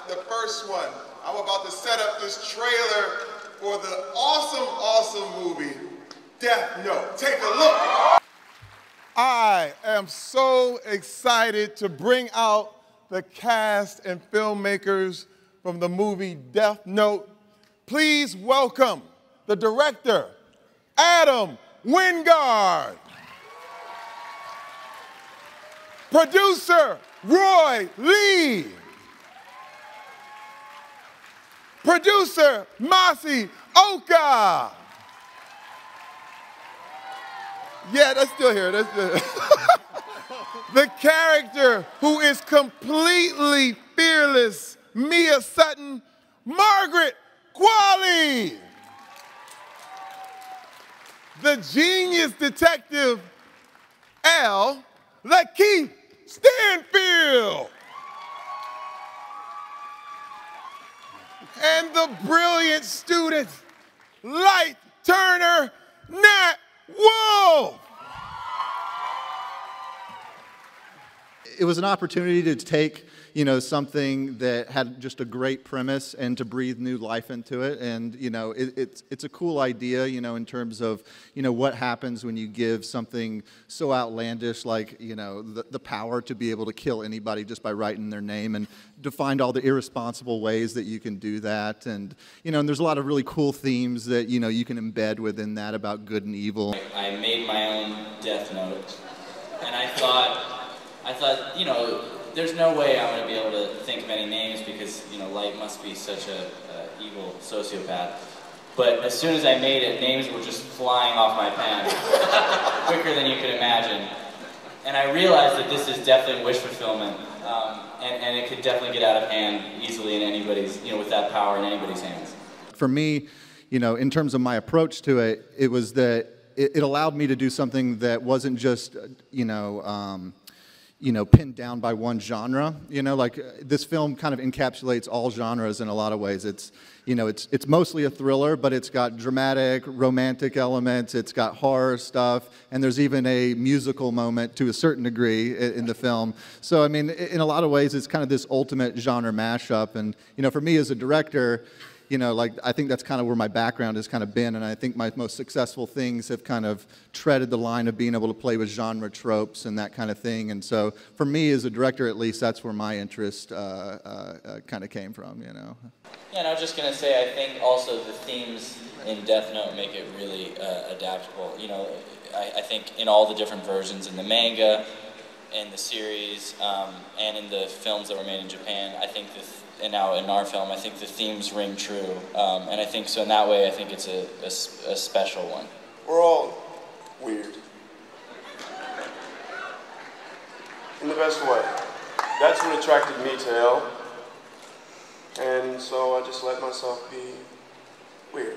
the first one. I'm about to set up this trailer for the awesome, awesome movie, Death Note. Take a look. I am so excited to bring out the cast and filmmakers from the movie Death Note. Please welcome the director, Adam Wingard. Producer, Roy Lee. Producer, Masi Oka. Yeah, that's still here. That's still here. The character who is completely fearless, Mia Sutton, Margaret Qualley. The genius detective, Al Lakeith Stanfield. And the brilliant student, Light Turner Nat Wolf. It was an opportunity to take, something that had just a great premise and to breathe new life into it. And, it's a cool idea, in terms of, what happens when you give something so outlandish like, the power to be able to kill anybody just by writing their name, and to find all the irresponsible ways that you can do that. And, and there's a lot of really cool themes that, you can embed within that about good and evil. I made my own Death Note, and I thought, there's no way I'm going to be able to think of any names because, Light must be such a evil sociopath. But as soon as I made it, names were just flying off my pen, quicker than you could imagine. And I realized that this is definitely wish fulfillment, and it could definitely get out of hand easily in anybody's, with that power in anybody's hands. For me, in terms of my approach to it, it was that it allowed me to do something that wasn't just, pinned down by one genre. Like this film kind of encapsulates all genres in a lot of ways. It's, it's mostly a thriller, but it's got dramatic, romantic elements. It's got horror stuff, and there's even a musical moment to a certain degree in the film. So, I mean, in a lot of ways, it's kind of this ultimate genre mashup. And, for me as a director, I think that's kind of where my background has kind of been, and I think my most successful things have kind of treaded the line of being able to play with genre tropes and that kind of thing. And so, for me as a director, at least, that's where my interest kind of came from, Yeah, and I was just going to say, I think also the themes in Death Note make it really adaptable. I think in all the different versions, in the manga, in the series, and in the films that were made in Japan, I think and now in our film, I think the themes ring true. And I think so in that way, I think it's a special one. We're all weird. In the best way. That's what attracted me to Elle. And so I just let myself be weird.